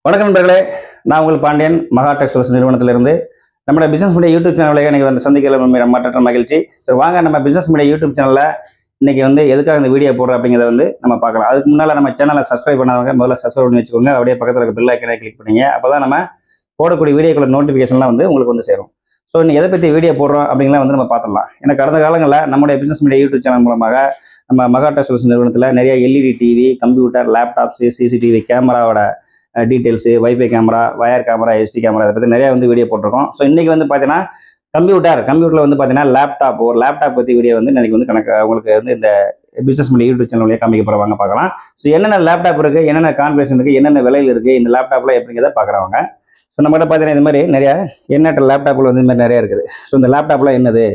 வணக்கம் நண்பர்களே, நான் உங்கள் பாண்டியன் மகா டெக்ஸ்டைல்ஸ் நிறுவனத்திலிருந்து நம்மளோட பிசினஸ் மீடியா யூடியூப் சேனலில் இன்னைக்கு வந்து சந்திக்கல மற்ற மகிழ்ச்சி. ஸோ வாங்க நம்ம பிசினஸ் மீடியா யூடியூப் சேனலில் இன்னைக்கு வந்து எதுக்காக இந்த வீடியோ போடுறோம் அப்படிங்கிறத வந்து நம்ம பார்க்கலாம். அதுக்கு முன்னால் நம்ம சேனலை சப்ஸ்கிரைப் பண்ணாதவங்க முதல்ல சப்ஸ்கிரைப் பண்ணி வச்சுக்கோங்க. அப்படியே பக்கத்தில் இருக்க பெல் ஐக்கனை கிளிக் பண்ணிங்க. அப்போ தான் நம்ம போடக்கூடிய வீடியோக்களோட நோட்டிஃபிகேஷன்லாம் வந்து உங்களுக்கு வந்து சேரும். ஸோ இன்னைக்கு எதை பற்றி வீடியோ போடுறோம் அப்படிங்கலாம் வந்து நம்ம பார்த்துடலாம். ஏன்னா கடந்த காலங்களில் நம்முடைய பிசினஸ் மீடியா யூடியூப் சேனல் மூலமாக நம்ம மகா டெக்ஸ்டைல்ஸ் நிறுவனத்தில் நிறைய LED TV, computer, laptops, CCTV, கேமராவோட details, wifi camera, wire camera, SD camera, இதை பற்றி நிறையா வந்து வீடியோ போட்டிருக்கோம். ஸோ இன்றைக்கி வந்து பார்த்தீங்கன்னா கம்ப்யூட்டரில் வந்து பார்த்தீங்கன்னா ஒரு லேப்டாப் பற்றி வீடியோ வந்து இன்றைக்கி வந்து உங்களுக்கு வந்து இந்த பிசினஸ் மீடியா யூடியூப் சேனல் வழியாக காமிக்க போகிறவங்க பார்க்கலாம். ஸோ என்னென்ன லேப்டாப் இருக்குது, என்னென்ன கான்ஃபிகரேஷன் இருக்குது, என்னென்ன விலையில் இருக்குது, இந்த லேப்டாப்லாம் எப்படிங்கிறத பார்க்குறவங்க. ஸோ நம்மகிட்ட பார்த்தீங்கன்னா இந்த மாதிரி நிறையா எண்ணற்ற லேப்டாப்பில் வந்து இந்த மாதிரி நிறையா இருக்குது. ஸோ இந்த லேப்டாப்லாம் என்னது,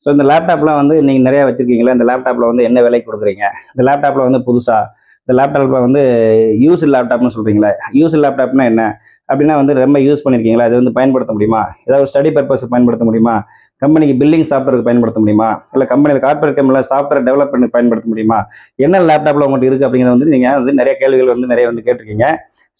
ஸோ இந்த லேப்டாப்லாம் வந்து நீங்கள் நிறையா வச்சுருக்கீங்களா, இந்த லேப்டாப்பில் வந்து என்ன விலைக்கு கொடுக்குறீங்க, இந்த லேப்டாப்பில் வந்து புதுசாக இந்த லேப்டாப்பில் வந்து யூஸ் லேப்டாப்னு சொல்கிறீங்களா, யூஸ் லேப்டாப்னா என்ன அப்படின்னா வந்து ரொம்ப யூஸ் பண்ணியிருக்கீங்களா, அது வந்து பயன்படுத்த முடியுமா, ஏதாவது ஸ்டடி பர்பஸுக்கு பயன்படுத்த முடியுமா, கம்பெனிக்கு பில்லிங் சாஃப்ட்வேருக்கு பயன்படுத்த முடியுமா, இல்லை கம்பெனியில் கார்பரேட் கம்பெனியில் சாஃப்ட்வேர் டெவலப்மெண்ட் பயன்படுத்த முடியுமா, என்ன லேப்டாப்பில் உங்கள்கிட்ட இருக்குது அப்படிங்கிறத வந்து நீங்கள் வந்து நிறைய கேள்விகள் வந்து நிறைய வந்து கேட்டிருக்கீங்க.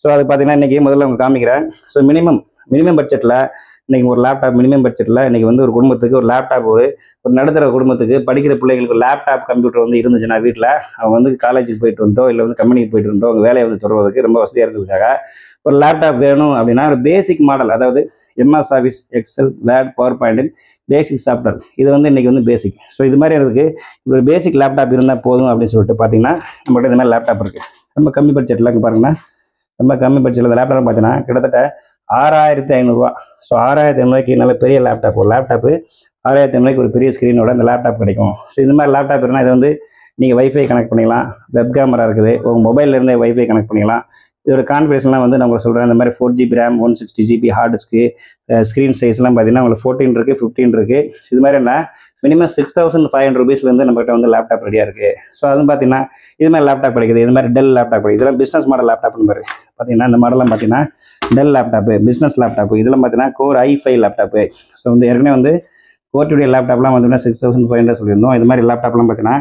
ஸோ அது பார்த்தீங்கன்னா இன்றைக்கி முதல்ல உங்களுக்கு காமிக்கிறேன். ஸோ மினிமம் பட்ஜெட்டில் இன்றைக்கி ஒரு லேப்டாப் மினிமம் பட்ஜெட்டில் இன்றைக்கி வந்து ஒரு குடும்பத்துக்கு ஒரு லேப்டாப் ஒரு நடுத்தர குடும்பத்துக்கு படிக்கிற பிள்ளைங்களுக்கு லேப்டாப் கம்ப்யூட்டர் வந்து இருந்துச்சுன்னா வீட்டில் அவங்க வந்து காலேஜுக்கு போயிட்டு வந்தோ இல்லை வந்து கம்பெனிக்கு போயிட்டு வந்தோ அவங்க வேலையை வந்து தொடர்வதற்கு ரொம்ப வசதியாக இருக்கிறதுக்காக ஒரு லேப்டாப் வேணும் அப்படின்னா ஒரு பேசிக் மாடல், அதாவது MS Office, Excel, Word, PowerPoint, basic software, இது வந்து இன்றைக்கி வந்து பேசிக். ஸோ இது மாதிரி இருக்குது. ஒரு பேசிக் லேப்டாப் இருந்தால் போதும் அப்படின்னு சொல்லிட்டு பார்த்தீங்கன்னா நம்மகிட்ட இந்த மாதிரி லேப்டாப் இருக்குது. ரொம்ப கம்மி பட்ஜெட்டில் பாருங்கன்னா ரொம்ப கம்மி பட்ஜெட்டில் இந்த லேப்டாப் பார்த்தீங்கன்னா கிட்டத்தட்ட 6500 ஸோ 6500 நல்ல பெரிய லேப்டாப், ஒரு லேப்டாப்பு 6500 ஒரு பெரிய ஸ்க்ரீனோட இந்த லேப்டாப் கிடைக்கும். ஸோ இந்த மாதிரி லேப்டாப் இருந்தால் இதை வந்து நீங்கள் வைஃபை கனெக்ட் பண்ணிக்கலாம், வெப் கேமரா இருக்குது, உங்கள் மொபைல்லேருந்தே வைஃபை கனெக்ட் பண்ணிக்கலாம். இதோட கான்ஃபிகரேஷன்லாம் வந்து நான் உங்களுக்கு சொல்கிறேன். இந்த மாதிரி 4GB RAM, 160GB hard disk, screen சைஸ்லாம் பார்த்தீங்கன்னா உங்களுக்கு 14 இருக்குது, 15 இருக்குது. இது மாதிரி என்ன மினிமம் 6500 ரூபீஸ்லேருந்து நம்மகிட்ட வந்து லேப்டாப் ரெடியாக இருக்குது. ஸோ அதுவும் பார்த்தீங்கன்னா இது மாதிரி லேப்டாப் கிடைக்குது. இது மாதிரி டெல் லேப்டாப் கிடைக்குது. இதெல்லாம் பிஸ்னஸ் மாடல் லேப்டாப்னு பாரு பார்த்தீங்கன்னா இந்த மாடலாம் பார்த்தீங்கன்னா டெல் லேப்டாப்பு, பிஸ்னஸ் லேப்டாப்பு, இதெல்லாம் பார்த்தீங்கன்னா கோர் i5 லேப்டாப்பு. ஸோ வந்து ஏற்கனவே வந்து கோர்ட்டுடைய லேப்டாப்லாம் பார்த்தீங்கன்னா 6500 சொல்லியிருந்தோம். இது மாதிரி லேப்டாப்லாம் பார்த்தீங்கன்னா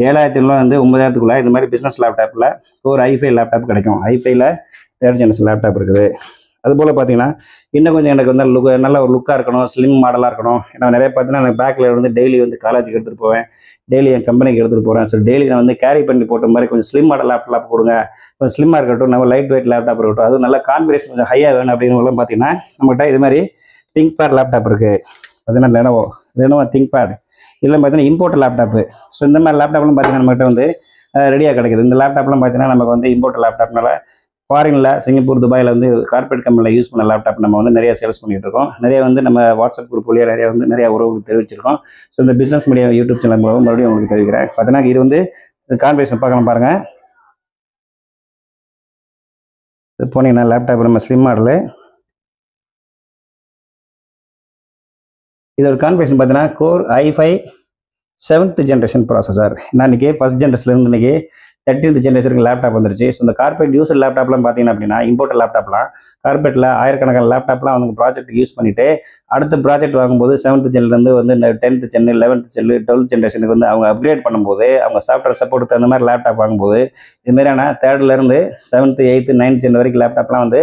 7500 வந்து 9000க்குள்ளே இந்த மாதிரி பிஸ்னஸ் லேப்டாப்பில் ஒரு i5 லேப்டாப் கிடைக்கும். i5ல 3rd ஜெனரேஷன் லேப்டாப் இருக்குது. அதுபோல் பார்த்தீங்கன்னா இன்னும் கொஞ்சம் எனக்கு வந்து நல்ல ஒரு லுக்காக இருக்கணும், ஸ்லிம் மாடலாக இருக்கணும். ஏன்னா நிறைய பார்த்தீங்கன்னா எனக்கு பேக்கில் வந்து டெய்லி வந்து காலேஜுக்கு எடுத்துகிட்டு போவேன், டெய்லி என் கம்பெனிக்கு எடுத்துகிட்டு போகிறேன். ஸோ டெய்லி நான் வந்து கேரி பண்ணி போட்ட மாதிரி கொஞ்சம் ஸ்லிம் மாடல் லேப்டாப் கொடுங்க, கொஞ்சம் ஸ்லிம்மாக இருக்கட்டும், நம்ம லைட் வெயிட் லேப்டாப் இருக்கட்டும், அதுவும் நல்ல கான்ஃபிகரேஷன் கொஞ்சம் ஹையாக வேணும் அப்படின்னு பார்த்தீங்கன்னா நம்மகிட்ட இது மாதிரி திங்க்பேட் லேப்டாப் இருக்குது. பார்த்தீங்கன்னா லெனோவோ திங்க்பேட், இதெல்லாம் பார்த்தீங்கன்னா இம்போர்ட் லேப்டாப்பு. ஸோ இந்த மாதிரி லேப்டாப்லாம் பார்த்தீங்கன்னா நம்மகிட்ட வந்து ரெடியாக கிடைக்குது. இந்த லேப்டாப்லாம் பார்த்தீங்கன்னா நமக்கு வந்து இம்போர்ட் லேப்டாப்னால ஃபாரினில், சிங்கப்பூர், துபாயில் வந்து கார்பரேட் கம்பெனியில் யூஸ் பண்ண லேப்டாப் நம்ம வந்து நிறைய சேல்ஸ் பண்ணிகிட்டு இருக்கோம். நிறைய வந்து நம்ம வாட்ஸ்அப் குரூப் வழியாக நிறைய உறவுகள் தெரிவிச்சிருக்கோம். ஸோ இந்த பிஸ்னஸ் மீடியா யூடியூப் சேனல் மூலம் மறுபடியும் உங்களுக்கு தெரிவிக்கிறேன். பார்த்தீங்கன்னா இது வந்து கான்ஃபிகரேஷன் பார்க்கலாம் பாருங்கள். இது போனீங்கன்னா லேப்டாப் நம்ம ஸ்லிம் மாடலு. இதோட கான்ஃபிகரேஷன் பார்த்தீங்கன்னா core i5 7th generation processor. நான் இன்றைக்கி 1st ஜென்ரேஷன்லேருந்து இன்றைக்கி 13th ஜென்ரேஷனுக்கு லேப்டாப் வந்துருச்சு. ஸோ இந்த கார்பரேட் யூசர் லேப்டாப்லாம் பார்த்தீங்கன்னா அப்படின்னா இம்போர்ட்டர் லேப்டாப்லாம் கார்பரேட்டில் ஆயிரக்கணக்கான லேப்டாப்லாம் அவங்க ப்ராஜெக்ட் யூஸ் பண்ணிவிட்டு அடுத்த ப்ராஜெக்ட் வாங்கும்போது 7th ஜென்லேருந்து வந்து 10th gen, 11th gen, 12th ஜென்ரேஷனுக்கு வந்து அவங்க அப்கிரேட் பண்ணும்போது அவங்க சாஃப்ட்வேர் சப்போர்ட் தகுந்த மாதிரி லேப்டாப் வாங்கும்போது இதுமாரியான 3rd 7th 8th 9th gen வரைக்கும் லேப்டாப்லாம் வந்து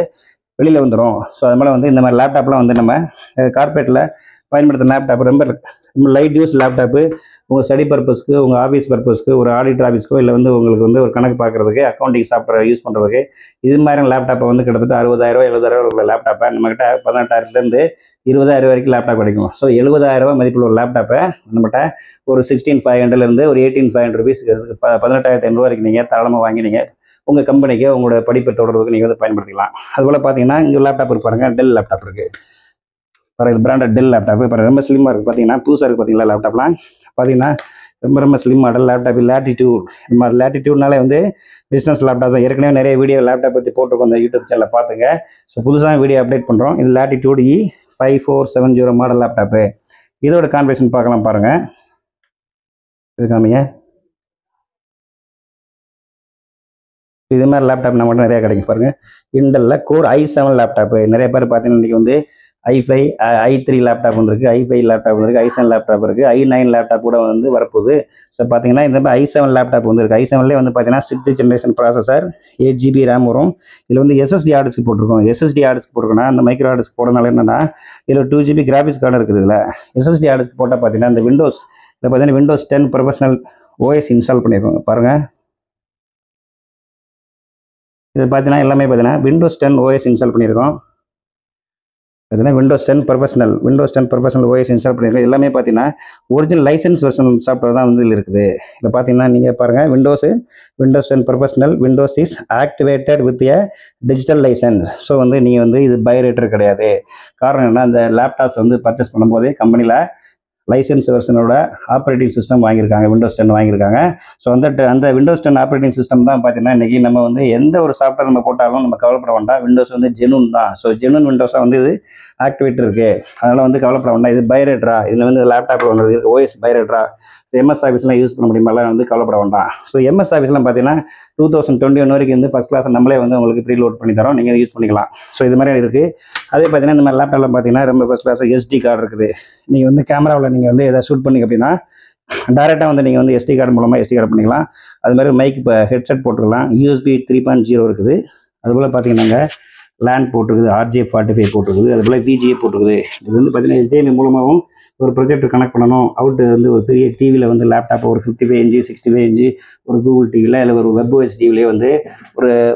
வெளியில் வந்துடும். ஸோ அது மாதிரி வந்து இந்த மாதிரி லேப்டாப்லாம் வந்து நம்ம கார்பரேட்டில் பயன்படுத்துகிற லேப்டாப் ரொம்ப லைட் யூஸ் லேப்டாப்பு. உங்கள் ஸ்டடி பர்பஸ்க்கு, உங்கள் ஆஃபீஸ் பர்பஸ்க்கு, ஒரு ஆடிட்டர் ஆஃபீஸ்க்கோ இல்லை வந்து உங்களுக்கு வந்து ஒரு கணக்கு பார்க்குறதுக்கு, அக்கௌண்டிங் சாஃப்ட்வேர் யூஸ் பண்ணுறதுக்கு இது மாதிரி லேப்டாப்பை வந்து கிட்டத்தட்ட 60000 70000 உள்ள லேப்டாப்பை நம்மகிட்ட 18000லேருந்து 20000 வரைக்கும் லேப்டாப் கிடைக்கும். ஸோ 70000 மதிப்புள்ள ஒரு லேப்டாப்பை நம்மகிட்ட ஒரு 16500லேருந்து ஒரு 18500 ரூபீஸ்க்கு 18500 வரைக்கும் நீங்கள் தாராளமாக வாங்கி நீங்கள் உங்கள் கம்பெனிக்கு உங்களோட படிப்பை தொடர்றதுக்கு நீங்கள் வந்து பயன்படுத்திக்கலாம். அதுபோல் பார்த்தீங்கன்னா இங்கே லேப்டாப் இருக்கு பாருங்கள், டெல் லேப்டாப் இருக்குது பாருங்கள். பிராண்டட் டெல் லேப்டாப்பு இப்போ ரொம்ப ஸ்லிம்மாக இருக்குது. பார்த்தீங்கன்னா புதுசாக இருக்குது பார்த்தீங்களா லேப்டாப்லாம். பார்த்தீங்கன்னா ரொம்ப ஸ்லிம் மாடல் லேப்டாப். லேட்டிடியூட், இந்த மாதிரி லேட்டிடியூட்னாலே வந்து பிஸ்னஸ் லேப்டாப் தான். ஏற்கனவே நிறைய வீடியோ லேப்டாப் பற்றி போட்டிருக்கோம் அந்த யூடியூப் சேனலில் பார்த்துங்க. ஸோ புதுசாக வீடியோ அப்டேட் பண்ணுறோம். இது லேட்டிடியூட் E5470 மாடல் லேப்டாப்பு. இதோட கான்ஃபிகரேஷன் பார்க்கலாம் பாருங்கள். இது காமிங்க. இது மாதிரி லேப்டாப் நம்மகிட்ட நிறைய கிடைக்கும் பாருங்கள். இன்டெல்லில் கோர் i7 லேப்டாப்பு நிறைய பேர் பார்த்தீங்கன்னா இன்றைக்கி வந்து i5 i3 லேப்டாப் வந்துருக்கு, i5 லேப்டாப் வந்துருக்கு, i7 லேப்டாப் இருக்குது, i9 லேப்டாப் கூட வந்து வரப்போகுது. ஸோ பார்த்தீங்கன்னா இந்த மாதிரி i7 லேப்டாப் வந்து இருக்குது. i7லேயே வந்து பார்த்தீங்கன்னா 6th generation processor, 8GB RAM வரும். இதில் வந்து SSD ஹார்ட் டிஸ்க் போட்டிருக்கோம். SSD ஹார்ட் டிஸ்க் போட்டிருக்கோன்னா அந்த மைக்ரோ ஹார்ட் டிஸ்க் போடுறதுனால என்னென்னா இதில் 2GB கிராஃபிக்ஸ் கார்டு இருக்குது. இதில் SSD ஹார்ட் டிஸ்க் போட்டால் பார்த்தீங்கன்னா இந்த இதில் பார்த்தீங்கன்னா விண்டோஸ் 10 ப்ரொஃபஷனல் OS இன்ஸ்டால் பண்ணியிருக்கோங்க பாருங்கள். இது பார்த்தீங்கன்னா எல்லாமே பார்த்தீங்கன்னா விண்டோஸ் 10 OS இன்ஸ்டால் பண்ணியிருக்கோம். பார்த்தீங்கன்னா விண்டோஸ் 10 ப்ரொஃபஷனல் OS இன்ஸ்டால் பண்ணியிருக்கோம். எல்லாமே பார்த்தீங்கன்னா ஒரிஜினல் லைசன்ஸ் வெர்ஷன் சாஃப்ட்வேர் தான் வந்து இதில் இருக்குது. இதில் பார்த்தீங்கன்னா நீங்கள் பாருங்கள் Windows 10 professional Windows is activated with a digital licence. So வந்து நீங்கள் வந்து இது பைரேட்டர் கிடையாது. காரணம் என்ன, அந்த லேப்டாப்ஸ் வந்து பர்ச்சேஸ் பண்ணும்போதே கம்பெனியில் லைசன்ஸ் வெர்ஷனோட ஆப்ரேட்டிங் சிஸ்டம் வாங்கியிருக்காங்க, விண்டோஸ் 10 வாங்கியிருக்காங்க. ஸோ அந்த விண்டோஸ் 10 ஆப்ரேட்டிங் சிஸ்டம் தான் பார்த்தீங்கன்னா இன்றைக்கி நம்ம வந்து எந்த ஒரு சாஃப்ட்வேர் நம்ம போட்டாலும் நம்ம கவலைப்பட வேண்டாம். விண்டோஸ் வந்து ஜெனூன் தான். ஸோ ஜெனூன் விண்டோஸாக வந்து இது ஆக்டிவேட் இருக்குது. அதனால் வந்து கவலைப்பட வேண்டாம். இது பைரேட்டரா, இதில் வந்து லேப்டாப்பில் வந்து OS பைரேட்டரா, ஸோ MS ஆஃபீஸ்லாம் யூஸ் பண்ண முடியுமாலாம் வந்து கவலைப்பட வேண்டாம். ஸோ MS ஆஃபீஸ்லாம் பார்த்தீங்கன்னா 2021 வரைக்கும் வந்து ஃபஸ்ட் கிளாஸ் நம்மளே வந்து உங்களுக்கு ப்ரீலோட் பண்ணி தரோம், நீங்கள் யூஸ் பண்ணிக்கலாம். ஸோ இது மாதிரி இருக்குது. அதே பார்த்தீங்கன்னா இந்த மாதிரி லேப்டாப்பில் பார்த்தீங்கன்னா ரொம்ப ஃபஸ்ட் கிளாஸ் SD கார்டு இருக்குது. நீங்கள் வந்து கேமராவில் நீங்கள் வந்து எதாவது ஷூட் பண்ணிங்க அப்படின்னா டேரெக்டாக வந்து நீங்கள் வந்து SD கார்டு மூலமாக SD கார்டு பண்ணிக்கலாம். அது மாதிரி மைக் இப்போ ஹெட்செட் போட்டுக்கலாம். USB 3.0 இருக்குது. அதுபோல் பார்த்தீங்கன்னாங்க லேண்ட் போட்டிருக்குது, RJ45 போட்டிருக்குது, அதுபோல் VGA போட்டிருக்குது. இது வந்து பார்த்தீங்கன்னா HDMI மூலமாகவும் ஒரு ப்ரொஜெக்டர் கனெக்ட் பண்ணணும். அவுட்டு வந்து ஒரு பெரிய டிவியில் வந்து லேப்டாப் ஒரு 55 இன்ச்சு 65 இன்ச்சு ஒரு கூகுள் டிவியில் இல்லை ஒரு WebOS டிவிலேயே வந்து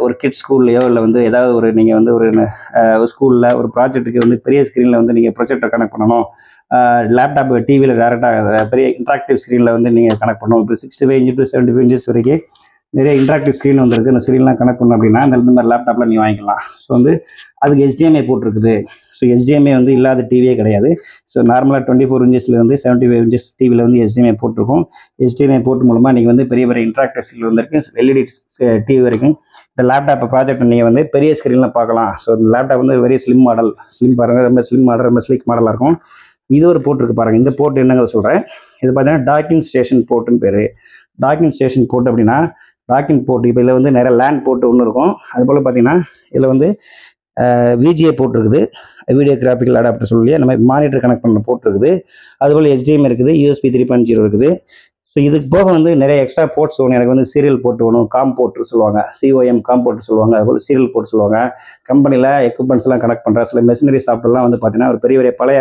ஒரு கிட்ஸ் ஸ்கூல்லையோ இல்லை வந்து ஏதாவது ஒரு நீங்கள் வந்து ஒரு ஸ்கூலில் ஒரு ப்ராஜெக்ட்டுக்கு வந்து பெரிய ஸ்க்ரீனில் வந்து நீங்கள் ப்ரொஜெக்டர் கனெக்ட் பண்ணணும். லேப்டாப் டிவியில் டேரெக்டாக பெரிய இன்ட்ராக்டிவ் ஸ்க்ரீனில் வந்து நீங்கள் கனெக்ட் பண்ணணும். இப்போ 65 இன்ச்சு to 75 இன்ச்சஸ் வரைக்கும் நிறைய இன்ட்ராக்டிவ் ஸ்க்ரீன் வந்துருக்கு. இந்த ஸ்க்ரீன்லாம் கனெக்ட் பண்ணணும் அப்படின்னா இந்த மாதிரி லேப்டாப்பில் நீங்கள் வாங்கிக்கலாம். ஸோ வந்து அதுக்கு HDMI போட்டிருக்குது. ஸோ HDMI வந்து இல்லாத டிவியே கிடையாது. ஸோ நார்மலாக 24 இன்ச்சஸில் வந்து 75 இன்ச்சஸ் டிவியில் வந்து HDMI போட்டிருக்கும். HDMI போர்ட் மூலமாக நீங்கள் வந்து பெரிய இன்ட்ராக்டிவ் ஸ்க்ரீன் வந்திருக்கு. LED டிவி வரைக்கும் இந்த லேப்டாப் ப்ராஜெக்ட் நீங்கள் வந்து பெரிய ஸ்க்ரீனில் பார்க்கலாம். ஸோ இந்த லேப்டாப் வந்து வெரி ஸ்லிம் பாருங்கள், ரொம்ப ஸ்லிம் மாடல், ரொம்ப ஸ்லீக் மாடலாக இருக்கும். இது ஒரு போர்ட் இருக்குது பாருங்கள். இந்த போர்ட் என்னங்க சொல்கிறேன், இது பார்த்தீங்கன்னா டாக்கிங் ஸ்டேஷன் போர்ட்டுன்னு பேர். டாக்கிங் ஸ்டேஷன் போர்ட் அப்படின்னா டாக்கிங் போர்ட். இப்போ இதில் வந்து நிறைய லேண்ட் போர்ட் ஒன்று இருக்கும். அதுபோல் பார்த்தீங்கன்னா இதில் வந்து VGA போர்ட் இருக்குது, வீடியோ கிராஃபிக்கல் அடாப்டர் சொல்லி நம்ம மானிட்டர் கனெக்ட் பண்ண போர்ட் இருக்குது. அதுபோல் HDMI இருக்குது, USB 3.0 இருக்குது. ஸோ இதுக்கு போக வந்து நிறைய எக்ஸ்ட்ரா போர்ட்ஸ் வேணும். எனக்கு வந்து சீரியல் போர்ட் வேணும், காம் போர்ட் சொல்லுவாங்க, COM காம் போர்ட் சொல்லுவாங்க, அதுபோல் சீரியல் போர்ட் சொல்லுவாங்க. கம்பெனியில் எக்யூப்மெண்ட்ஸ்லாம் கனெக்ட் பண்ணுற சில மெஷினரி சாஃப்ட்வேர்லாம் வந்து பார்த்தீங்கன்னா ஒரு பெரிய பழைய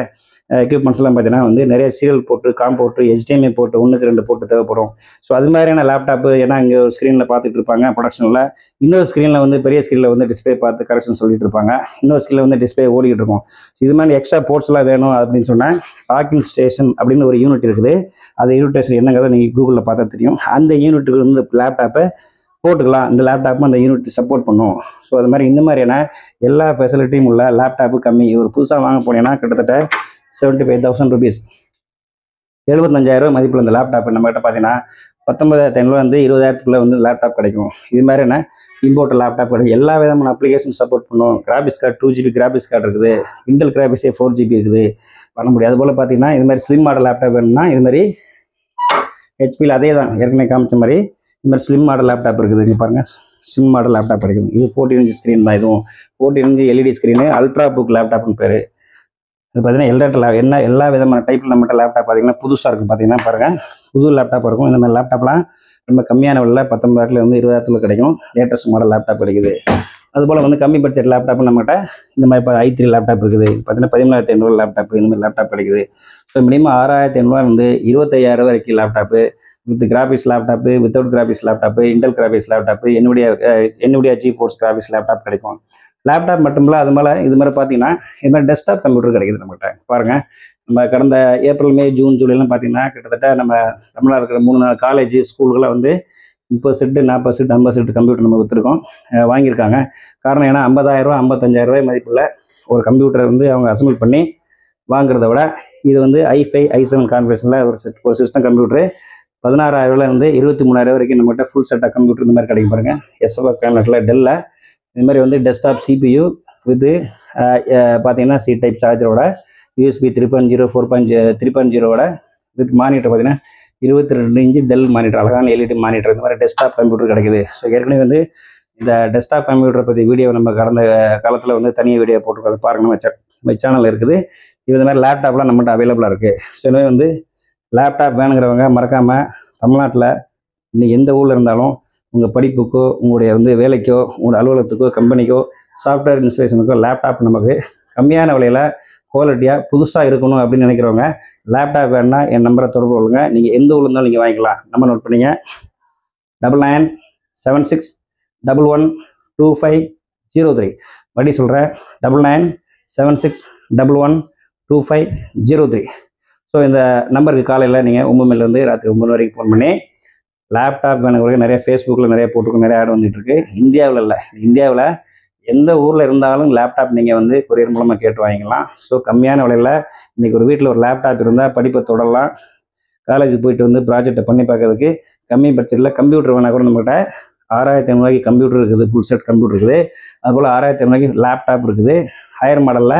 எக்யூப்மெண்ட்ஸ்லாம் பார்த்தீங்கன்னா வந்து நிறைய சீரியல் போட்டு காம் போட்டு HDMI போட்டு 1க்கு 2 போட்டு தேவைப்படும். ஸோ அது மாதிரியான லேப்டாப்பு ஏன்னா இங்கே ஒரு ஸ்க்ரீனில் பார்த்துட்டு இருப்பாங்க ப்ரொடக்ஷனில், இன்னொரு ஸ்க்ரீனில் வந்து பெரிய ஸ்க்ரீனில் வந்து டிஸ்பிளே பார்த்து கரெக்ஷன் சொல்லிட்டு இருப்பாங்க, இன்னொரு ஸ்க்ரீனில் வந்து டிஸ்பிளே ஓடிக்கிட்டு இருக்கும். இது மாதிரி எக்ஸ்ட்ரா போர்ட்ஸ்லாம் வேணும் அப்படின்னு சொன்னால் டாக்கிங் ஸ்டேஷன் அப்படின்னு ஒரு யூனிட் இருக்குது. அந்த யூனிட் என்னங்கிறத நீங்கள் கூகுளில் பார்த்தா தெரியும். அந்த யூனிட்டுக்கு வந்து லேப்டாப்பை போட்டுக்கலாம். இந்த லேப்டாப்பும் அந்த யூனிட் சப்போர்ட் பண்ணும். ஸோ அது மாதிரி இந்த மாதிரியான எல்லா ஃபெசிலிட்டியும் உள்ள லேப்டாப்பு கம்மி. ஒரு புதுசாக வாங்க போனீங்கன்னா கிட்டத்தட்ட 75,000 rupees 75,000 மதிப்பில் இந்த லேப்டாப் நம்மகிட்ட பார்த்தீங்கன்னா 19,500 வந்து 20,000 வந்து லேப்டாப் கிடைக்கும். இது மாதிரியான இம்போர்ட் லேப்டாப் கிடைக்கும். எல்லா விதமான அப்ளிகேஷன் சப்போர்ட் பண்ணும். Graphics card 2GB graphics card இருக்குது, இன்டெல் கிராஃபிக்ஸே 4GB இருக்குது, பண்ண முடியும். அதுபோல் பார்த்தீங்கன்னா இது மாதிரி ஸ்லிம் மாடல் லேப்டாப் வேணும்னா இது மாதிரி ஹெச்பியில் அதே தான் ஏற்கனவே காமிச்ச மாதிரி இது மாதிரி ஸ்லிம் மாடல் லேப்டாப் இருக்குது. இங்கே பாருங்கள், ஸ்லிம் மாடல் லேப்டாப் கிடைக்கும். இது 14 இன்ச் ஸ்க்ரீன் தான். இதுவும் 14 inch LED screen, ultrabook லேப்டாப்னு பேர். இது பார்த்தீங்கன்னா எல்லா விதமான டைப்பில் நம்மகிட்ட லேப்டாப் பார்த்தீங்கன்னா புதுசாக இருக்கும். பார்த்தீங்கன்னா பாருங்கள், புது லேப்டாப் இருக்கும். இந்த மாதிரி லேப்டாப்லாம் ரொம்ப கம்மியான விலையில் 19,000 வந்து 20,000 கிடைக்கும். லேட்டஸ்ட் மாடல் லேப்டாப் கிடைக்குது. அதுபோல் வந்து கம்மி பட்ஜெட் லேப்டாப் நம்மகிட்ட இந்த மாதிரி இப்போ i3 லேப்டாப் இருக்குது. பார்த்தீங்கன்னா 13,500 லேப்டாப் இந்த மாதிரி லேப்டாப் கிடைக்குது. ஸோ மினிமம் 6,500 வந்து 25,000 வரைக்கும் laptop with graphics laptop, without graphics laptop, Intel graphics laptop, NVIDIA GeForce graphics laptop கிடைக்கும். லேப்டாப் மட்டும் இல்லை, அது மேலே இது மாதிரி பார்த்தீங்கன்னா இது மாதிரி டெஸ்க்டாப் கம்ப்யூட்டர் கிடைக்குது நம்மகிட்ட. பாருங்கள், நம்ம கடந்த ஏப்ரல், மே, ஜூன், ஜூலைலாம் பார்த்தீங்கன்னா கிட்டத்தட்ட நம்ம தமிழ்நாடு இருக்கிற 3-4 காலேஜ் ஸ்கூல்களை வந்து 30 செட்டு 40 செட்டு 50 செட்டு கம்ப்யூட்டர் நம்ம விற்றுருக்கோம், வாங்கியிருக்காங்க. காரணம் ஏன்னா 50,000 55,000 மதிப்புள்ள ஒரு கம்ப்யூட்டரை வந்து அவங்க அசம்பிள் பண்ணி வாங்குறத விட இது வந்து i5 i7 கான்ஃபிகரேஷனில் ஒரு சிஸ்டம் கம்ப்யூட்டரு 16,000 வந்து 23,000 வரைக்கும் நம்மகிட்ட ஃபுல் செட்டாக கம்ப்யூட்டர் இந்த மாதிரி கிடைக்கும். பாருங்கள், SFF கேபினட்டில் டெல்லில் இது மாதிரி வந்து டெஸ்க்டாப் CPU வித் பார்த்தீங்கன்னா C டைப் சார்ஜரோட USB 3.0 3.0 வித் மானிட்டர் பார்த்தீங்கன்னா 22 இன்ச்சு டெல் மானிட்டர், அழகான LED மானிட்டர், இந்த மாதிரி டெஸ்க்டாப் கம்ப்யூட்டர் கிடைக்குது. ஸோ ஏற்கனவே வந்து இந்த டெஸ்க்டாப் கம்ப்யூட்டரை பற்றி வீடியோ நம்ம கடந்த காலத்தில் வந்து தனியாக வீடியோ போட்டுருக்கோம், பாருங்க நம்ம சேனல் இருக்குது. இது மாதிரி லேப்டாப்லாம் நம்மகிட்ட அவைலபிளாக இருக்குது. ஸோ எனவே வந்து லேப்டாப் வேணுங்கிறவங்க மறக்காமல் தமிழ்நாட்டில் இன்னைக்கு எந்த ஊரில் இருந்தாலும் உங்கள் படிப்புக்கோ உங்களுடைய வந்து வேலைக்கோ உங்களோட அலுவலகத்துக்கோ கம்பெனிக்கோ சாஃப்ட்வேர் இன்ஸ்டலேஷனுக்கோ லேப்டாப் நமக்கு கம்மியான விலையில் குவாலிட்டியாக புதுசாக இருக்கணும் அப்படின்னு நினைக்கிறவங்க லேப்டாப் வேணுன்னா என் நம்பரை தொடர்பு கொள்ளுங்க. நீங்கள் எந்த ஊரில் இருந்தாலும் நீங்கள் வாங்கிக்கலாம். நம்பர் நோட் பண்ணிங்க 9976112503. வண்டி சொல்கிறேன் 9976112503. ஸோ இந்த நம்பருக்கு காலையில் நீங்கள் 9 மணிலேருந்து ராத்திரி 9 வரைக்கும் ஃபோன் பண்ணி லேப்டாப் வேணுங்கிறவங்க நிறைய ஃபேஸ்புக்கில் நிறைய போட்டுருக்கு, நிறைய ஆட் வந்துட்டுருக்கு. இந்தியாவில் இல்லை, இந்தியாவில் எந்த ஊரில் இருந்தாலும் லேப்டாப் நீங்கள் வந்து கொரியர் மூலமாக கேட்டு வாங்கிக்கலாம். ஸோ கம்மியான விலையில் இன்றைக்கி ஒரு வீட்டில் ஒரு லேப்டாப் இருந்தால் படிப்பை தொடரலாம். காலேஜுக்கு போயிட்டு வந்து ப்ராஜெக்டை பண்ணி பார்க்கறதுக்கு கம்மி பட்ஜெட்டில் கம்ப்யூட்டர் வேணால் கூட நம்மகிட்ட 6500 கம்ப்யூட்டர் இருக்குது, ஃபுல் செட் கம்ப்யூட்டர் இருக்குது. அதுபோல் 6500 லேப்டாப் இருக்குது. ஹையர் மாடலில்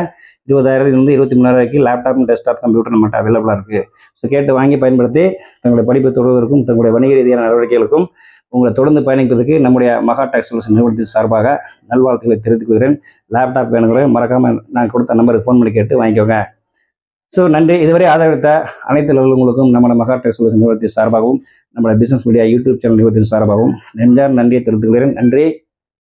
20,000 23,000 லேப்டாப் டெஸ்க்டாப் கம்ப்யூட்டர் நம்மகிட்ட அவைலபிளாக இருக்குது. ஸோ கேட்டு வாங்கி பயன்படுத்தி தங்களுடைய படிப்பை தொடர்வதற்கும் தங்களுடைய வணிக ரீதியான நடவடிக்கைகளுக்கும் உங்களை தொடர்ந்து பயணிப்பதற்கு நம்முடைய மகா டெக் சொல்யூஷன் நிறுவனத்தின் சார்பாக நல்வாழ்த்துக்களை தெரிவித்துக் கொள்கிறேன். லேப்டாப் வேணுங்கிற மறக்காமல் நான் கொடுத்த நம்பருக்கு ஃபோன் பண்ணி கேட்டு வாங்கிக்கோங்க. ஸோ நன்றி. இதுவரை ஆதரவித்த அனைத்து உங்களுக்கும் நம்மளோட மகா டெக் சொல்யூஷன் நிறுவனத்தின் சார்பாகவும் நம்மளோட பிசினஸ் மீடியா யூடியூப் சேனல் நிறுவனத்தின் சார்பாகவும் நெஞ்சார் நன்றியை தெரிவித்துக் கொள்கிறேன். நன்றி.